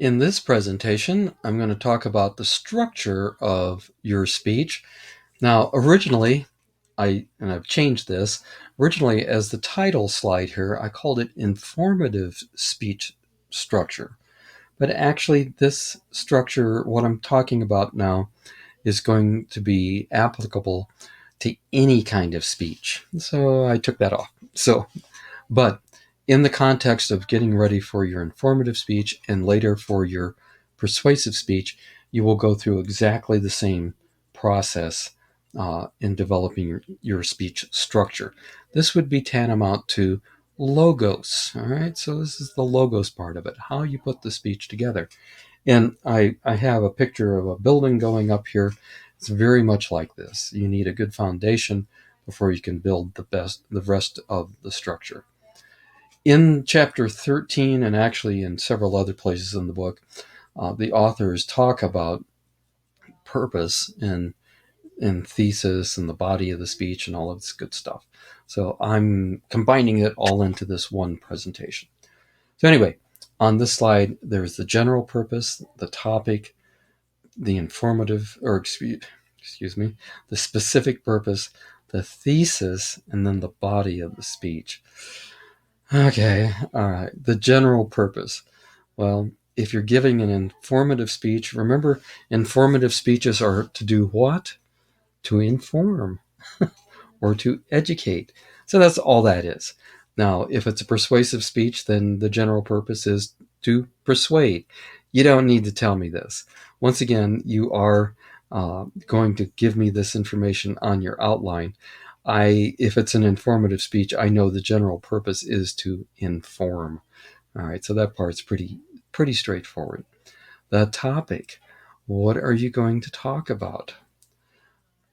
In this presentation, I'm going to talk about the structure of your speech. Now, originally, I've changed this. Originally, as the title slide here, I called it informative speech structure. But actually, this structure, what I'm talking about now, is going to be applicable to any kind of speech. So I took that off. But in the context of getting ready for your informative speech and later for your persuasive speech, you will go through exactly the same process in developing your speech structure. This would be tantamount to logos. All right, so this is the logos part of it, how you put the speech together. And I have a picture of a building going up here. It's very much like this. You need a good foundation before you can build the rest of the structure. In chapter 13, and actually in several other places in the book, the authors talk about purpose and thesis and the body of the speech and all of this good stuff. So I'm combining it all into this one presentation. So anyway, on this slide, there's the general purpose, the topic, the informative, or excuse me, the specific purpose, the thesis, and then the body of the speech. Okay, all right. The general purpose. Well, if you're giving an informative speech, remember, informative speeches are to do what? To inform or to educate. So that's all that is. Now, if it's a persuasive speech, then the general purpose is to persuade. You don't need to tell me this. Once again, you are going to give me this information on your outline. If it's an informative speech, I know the general purpose is to inform. All right, so that part's pretty straightforward. The topic. What are you going to talk about?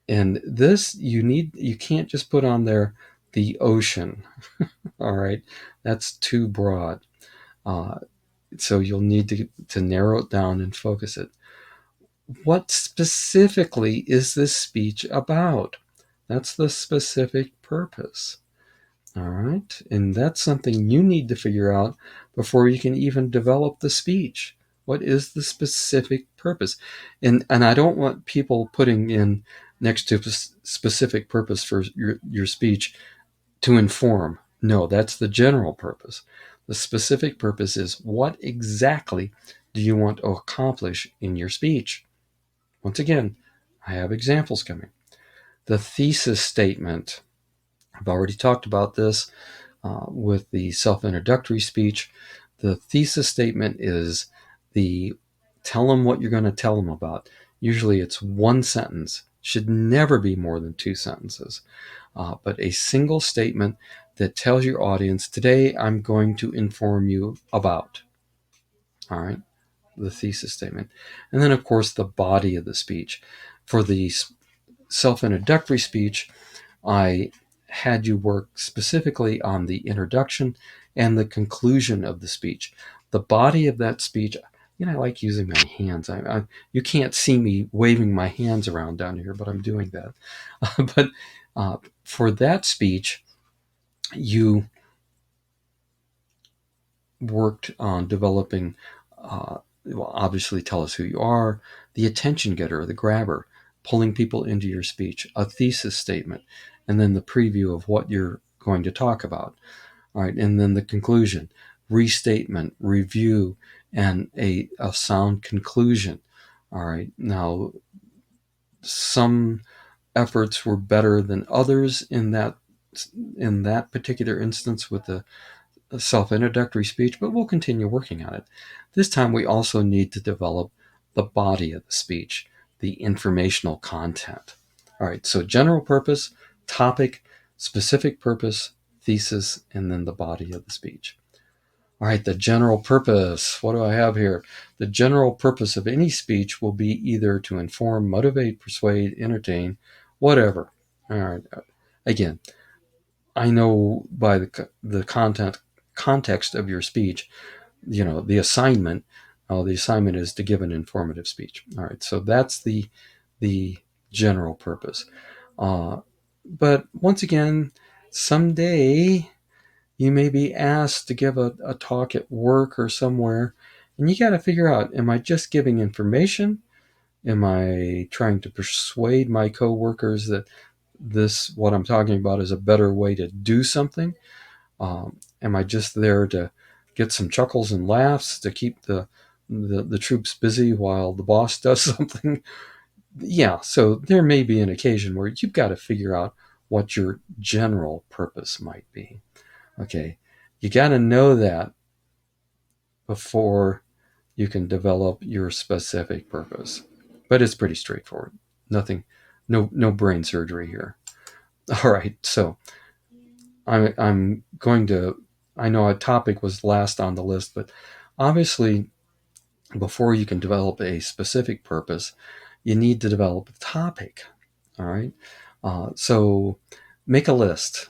And this you can't just put on there the ocean. All right, that's too broad. Uh, so you'll need to narrow it down and focus it. What specifically is this speech about? That's the specific purpose. All right, and that's something you need to figure out before you can even develop the speech. What is the specific purpose? And I don't want people putting in next to specific purpose for your speech to inform. No, that's the general purpose. The specific purpose is what exactly do you want to accomplish in your speech? Once again, I have examples coming. The thesis statement. I've already talked about this with the self-introductory speech. The thesis statement is tell them what you're going to tell them about. Usually it's one sentence. Should never be more than two sentences. But a single statement that tells your audience, today I'm going to inform you about. All right, the thesis statement. And then, of course, the body of the speech. For the self-introductory speech, I had you work specifically on the introduction and the conclusion of the speech. The body of that speech, I like using my hands. You can't see me waving my hands around down here, but I'm doing that. But for that speech, you worked on developing, well, obviously tell us who you are, the attention getter, the grabber, pulling people into your speech, a thesis statement, and then the preview of what you're going to talk about. All right, and then the conclusion, restatement, review, and a sound conclusion. All right, now some efforts were better than others in that particular instance with the self-introductory speech, but we'll continue working on it. This time we also need to develop the body of the speech, the informational content. All right, so general purpose, topic, specific purpose, thesis, and then the body of the speech. All right, the general purpose. What do I have here? The general purpose of any speech will be either to inform, motivate, persuade, entertain, whatever. All right, again, I know by the context of your speech, the assignment. The assignment is to give an informative speech. All right, so that's the general purpose. But once again, someday you may be asked to give a talk at work or somewhere, And you got to figure out, am I just giving information? Am I trying to persuade my coworkers that what I'm talking about is a better way to do something? Am I just there to get some chuckles and laughs to keep the troops busy while the boss does something? Yeah, so there may be an occasion where you've got to figure out what your general purpose might be. Okay, you got to know that before you can develop your specific purpose. But it's pretty straightforward. Nothing, no brain surgery here. All right, so I'm going to. I know a topic was last on the list, but obviously, before you can develop a specific purpose, you need to develop a topic. All right, so make a list.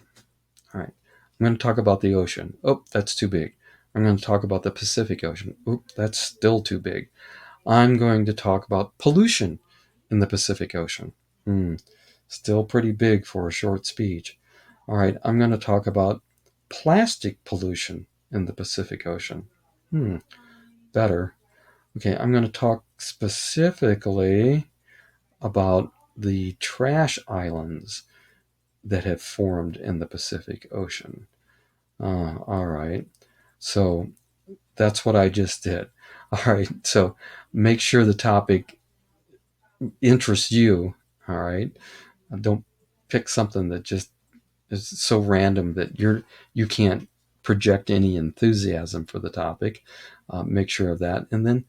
All right, I'm going to talk about the ocean. Oh, that's too big. I'm going to talk about the Pacific Ocean. Oh, that's still too big. I'm going to talk about pollution in the Pacific Ocean. Still pretty big for a short speech. All right, I'm going to talk about plastic pollution in the Pacific Ocean. Better. Okay, I'm going to talk specifically about the trash islands that have formed in the Pacific Ocean. All right, so that's what I just did. All right, so make sure the topic interests you. All right, don't pick something that just is so random that you can't project any enthusiasm for the topic. Make sure of that, and then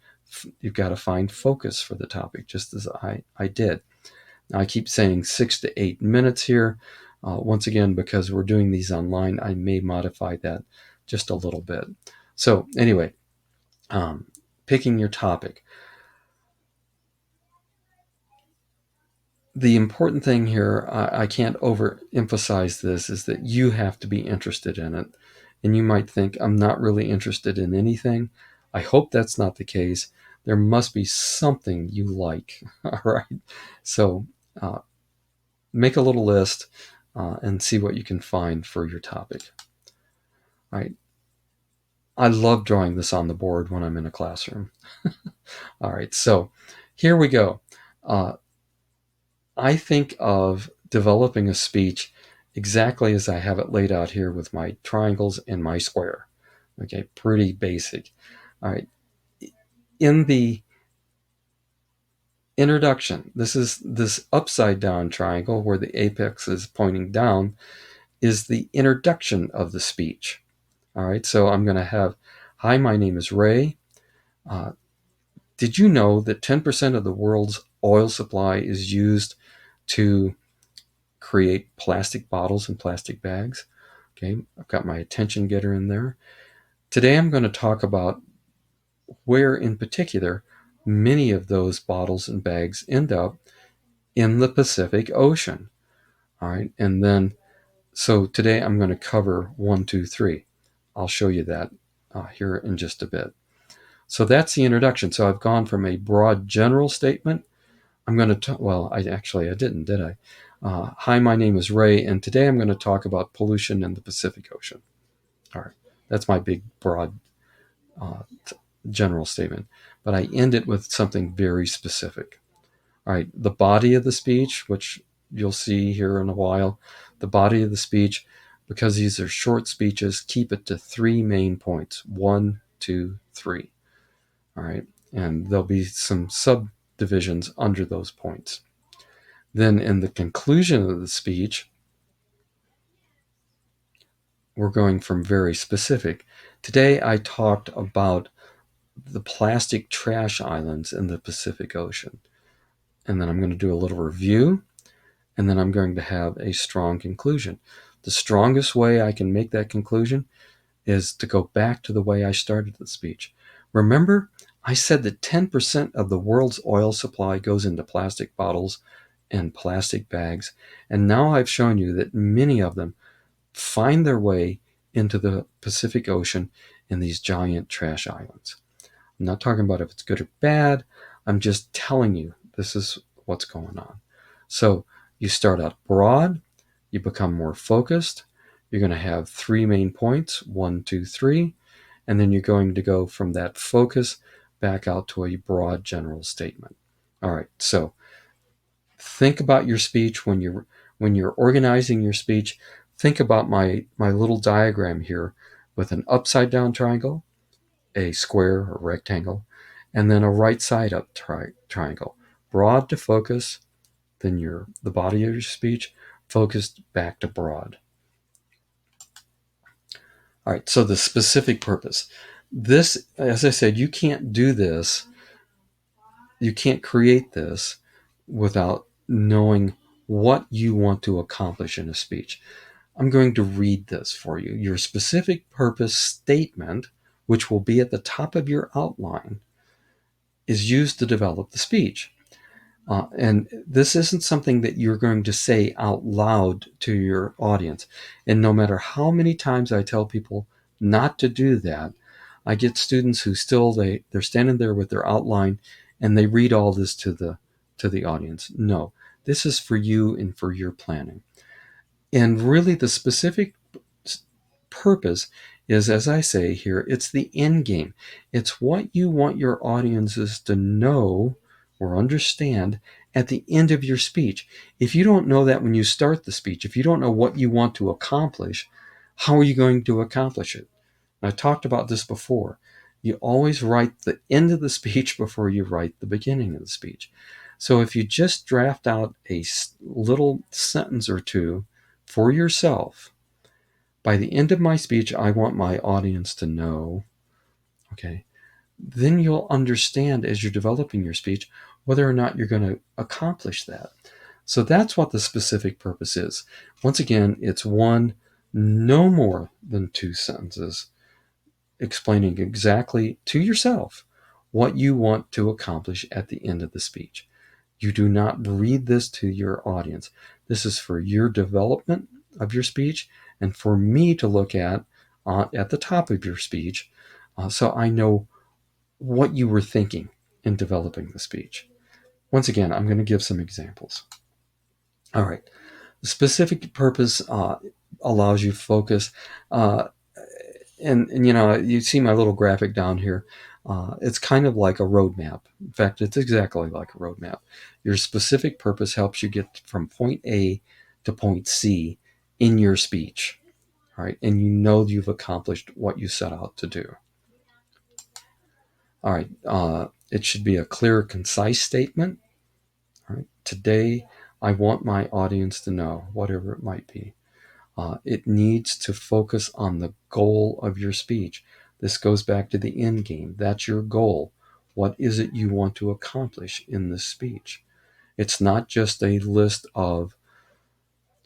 you've got to find focus for the topic, just as I did. Now, I keep saying 6 to 8 minutes here. Once again, because we're doing these online, I may modify that just a little bit. So anyway, picking your topic. The important thing here, I can't overemphasize this, is that you have to be interested in it. And you might think, I'm not really interested in anything. I hope that's not the case. There must be something you like. All right. So uh, make a little list and see what you can find for your topic. All right. I love drawing this on the board when I'm in a classroom. All right. So here we go. I think of developing a speech exactly as I have it laid out here with my triangles and my square. Okay, pretty basic. All right. In the introduction, this is this upside down triangle where the apex is pointing down, is the introduction of the speech. All right, so I'm going to have, hi, my name is Ray. Uh, did you know that 10% of the world's oil supply is used to create plastic bottles and plastic bags? Okay, I've got my attention getter in there. Today I'm going to talk about where in particular many of those bottles and bags end up in the Pacific Ocean. All right, and then so today I'm going to cover 1, 2, 3. I'll show you that here in just a bit. So that's the introduction. So I've gone from a broad general statement. I'm going to well, I didn't, did I? Hi, my name is Ray, and today I'm going to talk about pollution in the Pacific Ocean. All right, that's my big, broad, general statement. But I end it with something very specific. All right, the body of the speech, which you'll see here in a while, the body of the speech, because these are short speeches, keep it to 3 main points: 1, 2, 3. All right, and there'll be some subdivisions under those points. Then in the conclusion of the speech, we're going from very specific. Today I talked about the plastic trash islands in the Pacific Ocean. And then I'm going to do a little review, and then I'm going to have a strong conclusion. The strongest way I can make that conclusion is to go back to the way I started the speech. Remember, I said that 10% of the world's oil supply goes into plastic bottles and plastic bags, and now I've shown you that many of them find their way into the Pacific Ocean in these giant trash islands. I'm not talking about if it's good or bad. I'm just telling you this is what's going on. So you start out broad, you become more focused. You're going to have 3 main points: 1, 2, 3. and then you're going to go from that focus back out to a broad general statement. All right, so think about your speech when you're organizing your speech. Think about my little diagram here with an upside down triangle, a square or rectangle, and then a right side up triangle. Broad to focus, then the body of your speech focused back to broad. All right, so the specific purpose. This, as I said, you can't do this, you can't create this without knowing what you want to accomplish in a speech. I'm going to read this for you. Your specific purpose statement, which will be at the top of your outline, is used to develop the speech. And this isn't something that you're going to say out loud to your audience. And no matter how many times I tell people not to do that, I get students who still they're standing there with their outline and they read all this to the audience. No, this is for you and for your planning. And really the specific purpose is, as I say here, it's the end game. It's what you want your audiences to know or understand at the end of your speech. If you don't know that when you start the speech, if you don't know what you want to accomplish, how are you going to accomplish it? I talked about this before. You always write the end of the speech before you write the beginning of the speech. So if you just draft out a little sentence or two for yourself, by the end of my speech, I want my audience to know, okay, then you'll understand as you're developing your speech whether or not you're going to accomplish that. So that's what the specific purpose is. Once again, it's one, no more than two sentences explaining exactly to yourself what you want to accomplish at the end of the speech. You do not read this to your audience. This is for your development of your speech and for me to look at the top of your speech, so I know what you were thinking in developing the speech. Once again, I'm going to give some examples. All right. The specific purpose allows you focus. And you see my little graphic down here. It's kind of like a roadmap. In fact, it's exactly like a roadmap. Your specific purpose helps you get from point A to point C in your speech. All right. And you know you've accomplished what you set out to do. All right. It should be a clear, concise statement. All right. Today, I want my audience to know, whatever it might be. It needs to focus on the goal of your speech. This goes back to the end game. That's your goal. What is it you want to accomplish in this speech? It's not just a list of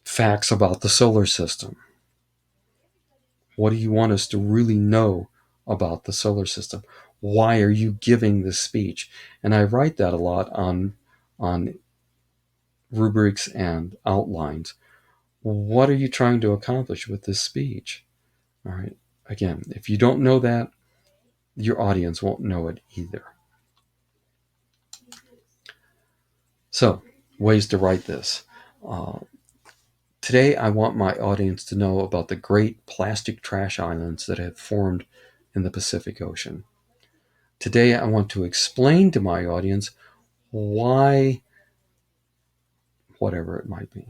facts about the solar system. What do you want us to really know about the solar system? Why are you giving this speech? And I write that a lot on rubrics and outlines. What are you trying to accomplish with this speech? All right. Again, if you don't know that, your audience won't know it either. So, ways to write this. Today, I want my audience to know about the great plastic trash islands that have formed in the Pacific Ocean. Today, I want to explain to my audience why, whatever it might be.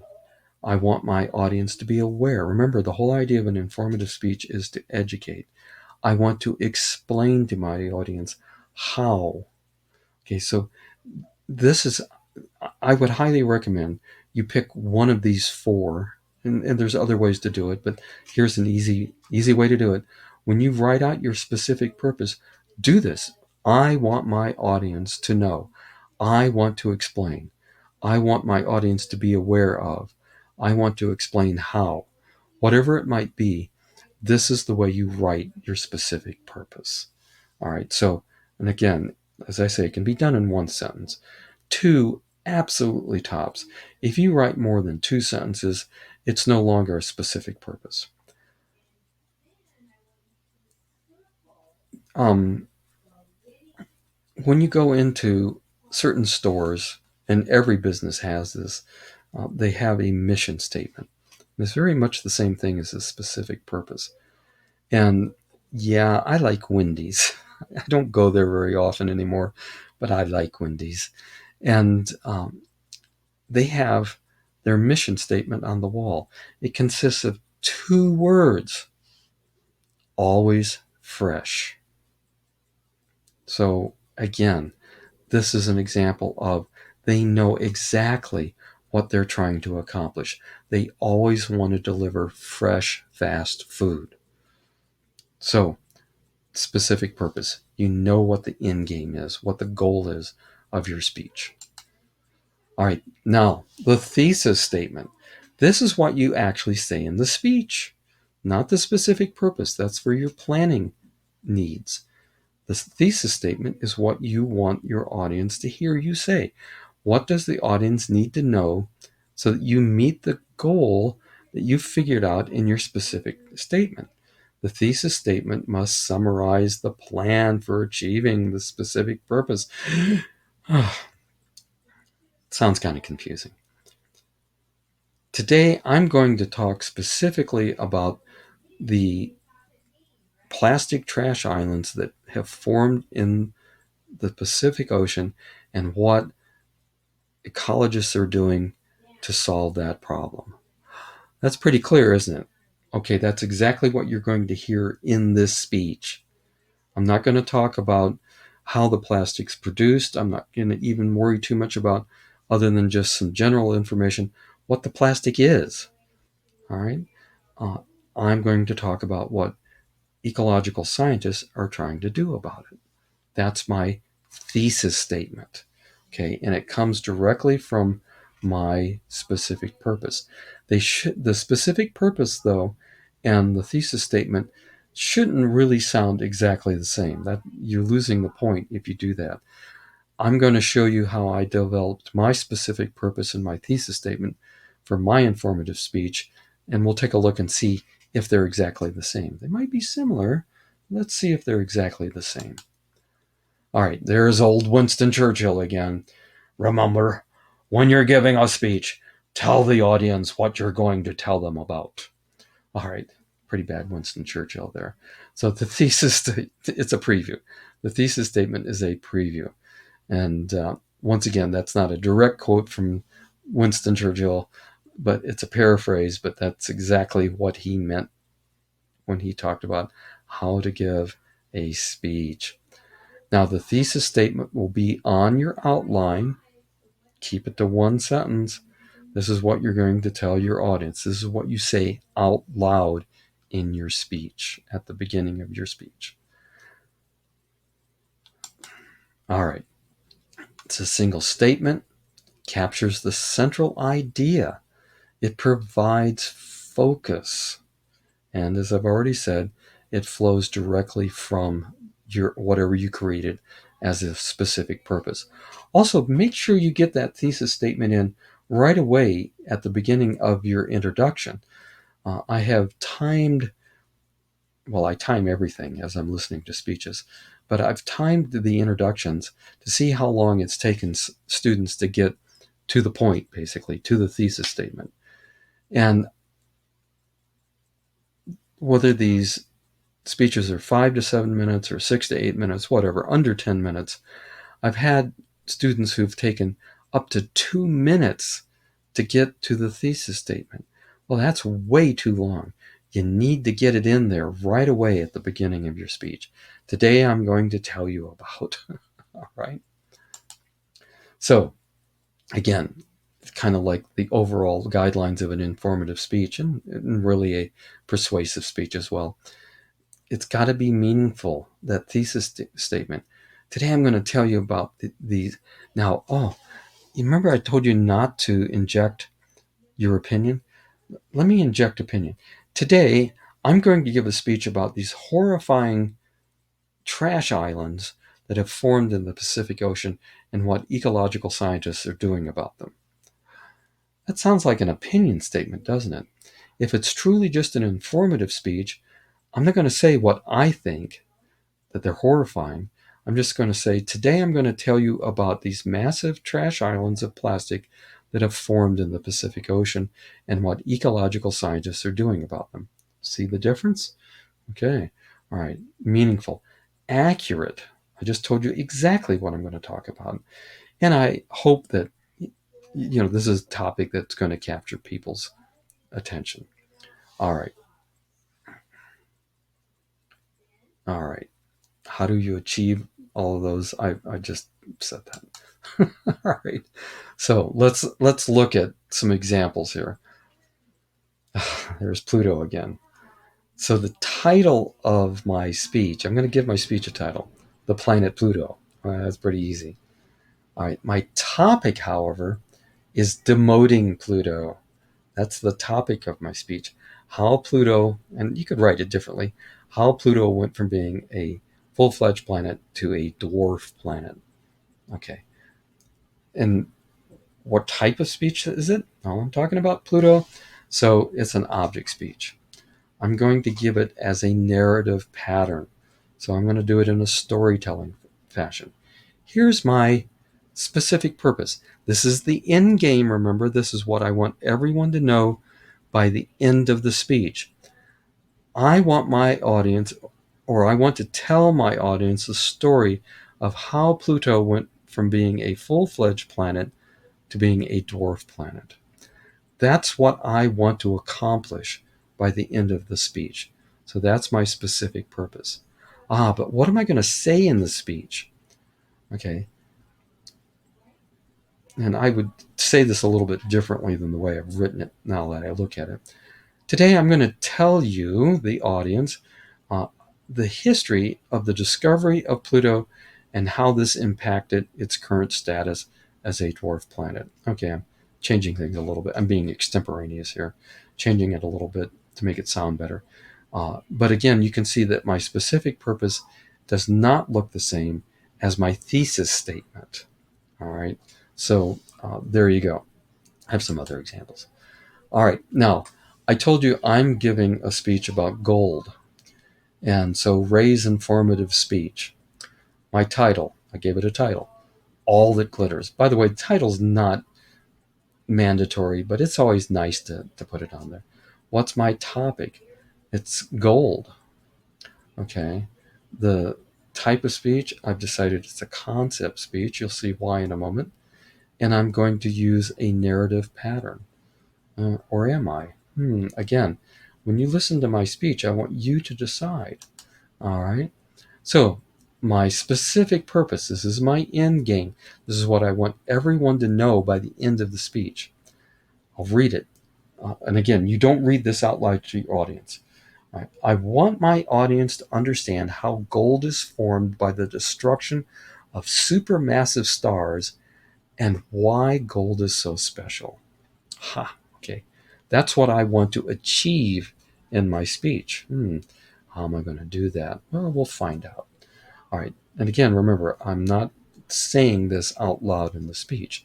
I want my audience to be aware. Remember, the whole idea of an informative speech is to educate. I want to explain to my audience how. Okay, so this is, I would highly recommend you pick one of these four, and there's other ways to do it, but here's an easy way to do it. When you write out your specific purpose, do this. I want my audience to know. I want to explain. I want my audience to be aware of. I want to explain how. Whatever it might be, this is the way you write your specific purpose. All right, so, and again, as I say, it can be done in one sentence. Two, absolutely tops. If you write more than two sentences, it's no longer a specific purpose. When you go into certain stores, and every business has this, they have a mission statement. It's very much the same thing as a specific purpose. And Yeah, I like Wendy's. I don't go there very often anymore, but I like Wendy's. And they have their mission statement on the wall. It consists of two words: always fresh. So, again, this is an example of they know exactly what they're trying to accomplish. They always want to deliver fresh, fast food. So, specific purpose. You know what the end game is, what the goal is of your speech. All right, now the thesis statement. This is what you actually say in the speech, not the specific purpose. That's for your planning needs. The thesis statement is what you want your audience to hear you say. What does the audience need to know so that you meet the goal that you figured out in your specific statement? The thesis statement must summarize the plan for achieving the specific purpose. Sounds kind of confusing. Today, I'm going to talk specifically about the plastic trash islands that have formed in the Pacific Ocean and what ecologists are doing to solve that problem. That's pretty clear, isn't it? Okay, that's exactly what you're going to hear in this speech. I'm not going to talk about how the plastic's produced. I'm not going to even worry too much about, other than just some general information, what the plastic is. All right? Uh, I'm going to talk about what ecological scientists are trying to do about it. That's my thesis statement. Okay, and it comes directly from my specific purpose. The specific purpose, though, and the thesis statement shouldn't really sound exactly the same. That you're losing the point if you do that. I'm going to show you how I developed my specific purpose in my thesis statement for my informative speech, and we'll take a look and see if they're exactly the same. They might be similar. Let's see if they're exactly the same. All right, there's old Winston Churchill again. Remember, when you're giving a speech, tell the audience what you're going to tell them about. All right, pretty bad Winston Churchill there. So the thesis, it's a preview. The thesis statement is a preview. And once again, that's not a direct quote from Winston Churchill, but it's a paraphrase, but that's exactly what he meant when he talked about how to give a speech. Now, the thesis statement will be on your outline. Keep it to one sentence. This is what you're going to tell your audience. This is what you say out loud in your speech, at the beginning of your speech. All right. It's a single statement, captures the central idea. It provides focus. And as I've already said, it flows directly from your whatever you created as a specific purpose. Also, make sure you get that thesis statement in right away at the beginning of your introduction. I have timed, well, I time everything as I'm listening to speeches, but I've timed the introductions to see how long it's taken students to get to the point, basically, to the thesis statement. And whether these speeches are 5 to 7 minutes or 6 to 8 minutes, whatever, under 10 minutes, I've had students who've taken up to 2 minutes to get to the thesis statement. Well, that's way too long. You need to get it in there right away at the beginning of your speech. Today, I'm going to tell you about. All right. So, again, it's kind of like the overall guidelines of an informative speech and really a persuasive speech as well. It's got to be meaningful, that thesis statement. Today, I'm going to tell you about these. Now, you remember I told you not to inject your opinion? Let me inject opinion. Today, I'm going to give a speech about these horrifying trash islands that have formed in the Pacific Ocean and what ecological scientists are doing about them. That sounds like an opinion statement, doesn't it? If it's truly just an informative speech, I'm not going to say what I think, that they're horrifying. I'm just going to say, today I'm going to tell you about these massive trash islands of plastic that have formed in the Pacific Ocean and what ecological scientists are doing about them. See the difference? Okay. All right, meaningful, accurate. I just told you exactly what I'm going to talk about. And I hope that, this is a topic that's going to capture people's attention. All right. All right. How do you achieve all of those? I just said that. All right. So let's look at some examples here. There's Pluto again. So the title of my speech, I'm going to give my speech a title, The Planet Pluto. That's pretty easy. All right. My topic, however, is demoting Pluto. That's the topic of my speech. How Pluto, and you could write it differently, how Pluto went from being a full-fledged planet to a dwarf planet. Okay. And what type of speech is it? Well, I'm talking about Pluto. So it's an object speech. I'm going to give it as a narrative pattern. So I'm going to do it in a storytelling fashion. Here's my specific purpose. This is the end game, remember. This is what I want everyone to know by the end of the speech. I want my audience, or I want to tell my audience the story of how Pluto went from being a full-fledged planet to being a dwarf planet. That's what I want to accomplish by the end of the speech. So that's my specific purpose. But what am I going to say in the speech? Okay. And I would say this a little bit differently than the way I've written it now that I look at it. Today, I'm going to tell you, the audience, uh, the history of the discovery of Pluto and how this impacted its current status as a dwarf planet. Okay, I'm changing things a little bit. I'm being extemporaneous here, changing it a little bit to make it sound better. But again, you can see that my specific purpose does not look the same as my thesis statement. All right, so there you go. I have some other examples. All right, now I told you I'm giving a speech about gold. And so Ray's informative speech. My title, I gave it a title, All That Glitters. By the way, the title's not mandatory, but it's always nice to put it on there. What's my topic? It's gold. Okay. The type of speech, I've decided it's a concept speech. You'll see why in a moment. And I'm going to use a narrative pattern. Or am I? Again, when you listen to my speech, I want you to decide. All right. So, my specific purpose, this is my end game. This is what I want everyone to know by the end of the speech. I'll read it. And again, you don't read this out loud to your audience. All right. I want my audience to understand how gold is formed by the destruction of supermassive stars and why gold is so special. Okay. That's what I want to achieve in my speech. How am I going to do that? Well, we'll find out. All right. And again, remember, I'm not saying this out loud in the speech.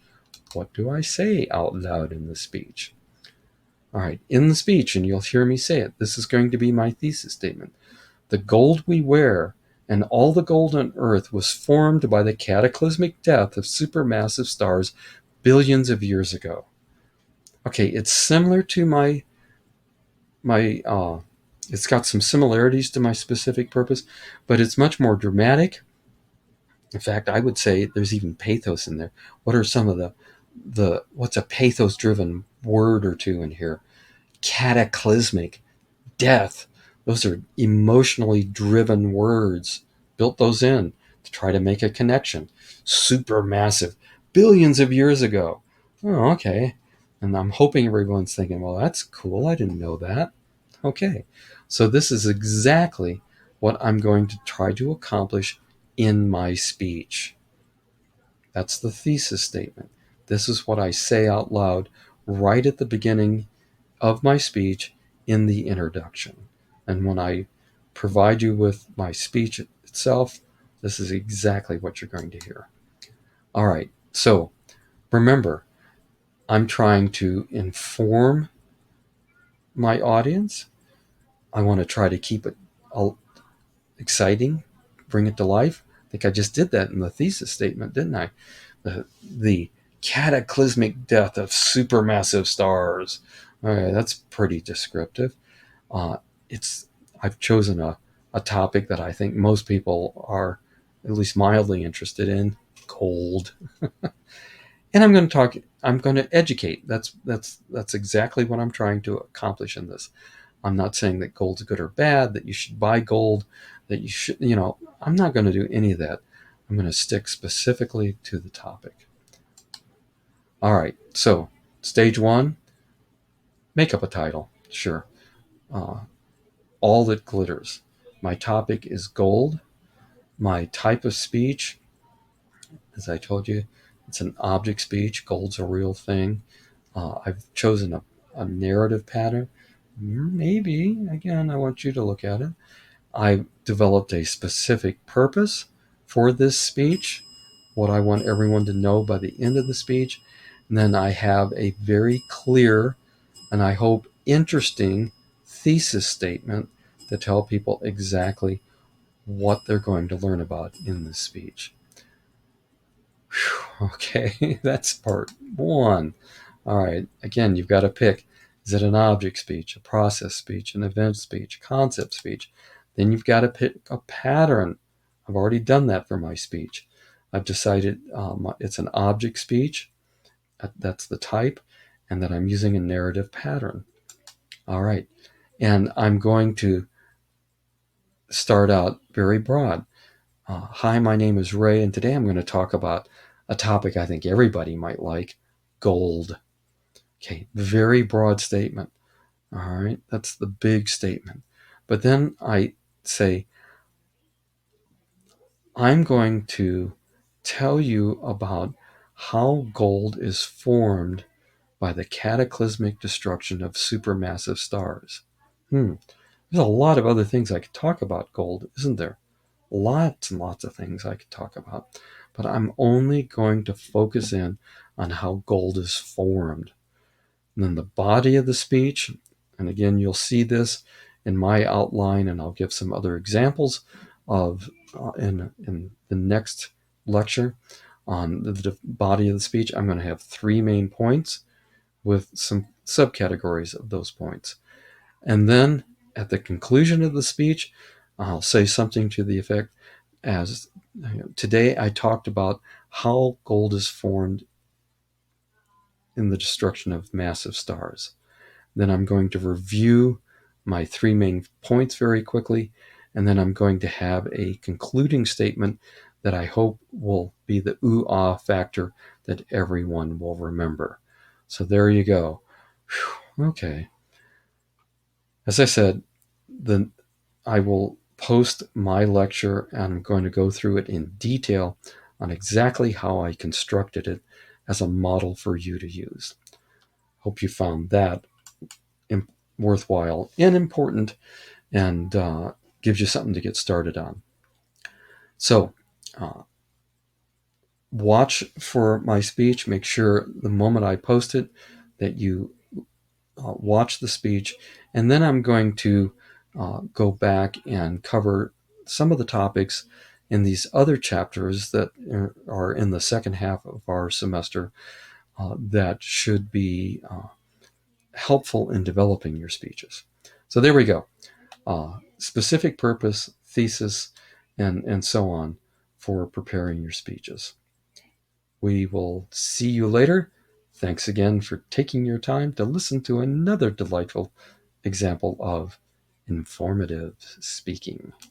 What do I say out loud in the speech? All right. In the speech, and you'll hear me say it, this is going to be my thesis statement. The gold we wear and all the gold on Earth was formed by the cataclysmic death of supermassive stars billions of years ago. Okay, it's similar to my it's got some similarities to my specific purpose, but it's much more dramatic. In fact, I would say there's even pathos in there. What are some of the what's a pathos driven word or two in here? Cataclysmic, death. Those are emotionally driven words. Built those in to try to make a connection. Supermassive, billions of years ago. Oh, okay. And I'm hoping everyone's thinking, well, that's cool. I didn't know that. Okay. So this is exactly what I'm going to try to accomplish in my speech. That's the thesis statement. This is what I say out loud right at the beginning of my speech in the introduction. And when I provide you with my speech itself, this is exactly what you're going to hear. All right. So remember, I'm trying to inform my audience. I want to try to keep it exciting, bring it to life. I think I just did that in the thesis statement, didn't I? The cataclysmic death of supermassive stars. All right, that's pretty descriptive. I've chosen a a topic that I think most people are at least mildly interested in, gold. And I'm going to educate. That's exactly what I'm trying to accomplish in this. I'm not saying that gold's good or bad, that you should buy gold, that you should, I'm not going to do any of that. I'm going to stick specifically to the topic. All right. So, stage one, make up a title. Sure. Uh, all that glitters. My topic is gold. My type of speech, as I told you, it's an object speech. Gold's a real thing. I've chosen a narrative pattern. Maybe, again, I want you to look at it. I developed a specific purpose for this speech, what I want everyone to know by the end of the speech. And then I have a very clear and I hope interesting thesis statement to tell people exactly what they're going to learn about in this speech. Whew, okay, that's part one. All right, again, you've got to pick. Is it an object speech, a process speech, an event speech, concept speech? Then you've got to pick a pattern. I've already done that for my speech. I've decided it's an object speech. That's the type, and that I'm using a narrative pattern. All right, and I'm going to start out very broad. Hi, my name is Ray, and today I'm going to talk about a topic I think everybody might like, gold. Okay, very broad statement. All right, that's the big statement. But then I say, I'm going to tell you about how gold is formed by the cataclysmic destruction of supermassive stars. There's a lot of other things I could talk about gold, isn't there? Lots and lots of things I could talk about. But I'm only going to focus in on how gold is formed. And then the body of the speech, and again, you'll see this in my outline, and I'll give some other examples of in the next lecture on the body of the speech. I'm going to have three main points with some subcategories of those points. And then at the conclusion of the speech, I'll say something to the effect as today I talked about how gold is formed in the destruction of massive stars. Then I'm going to review my three main points very quickly, and then I'm going to have a concluding statement that I hope will be the ooh-ah factor that everyone will remember. So there you go. Whew, okay. As I said, I will post my lecture and I'm going to go through it in detail on exactly how I constructed it as a model for you to use. Hope you found that worthwhile and important and gives you something to get started on. So, watch for my speech. Make sure the moment I post it that you watch the speech. And then I'm going to go back and cover some of the topics in these other chapters that are in the second half of our semester that should be helpful in developing your speeches. So there we go. Specific purpose, thesis, and so on for preparing your speeches. We will see you later. Thanks again for taking your time to listen to another delightful example of informative speaking.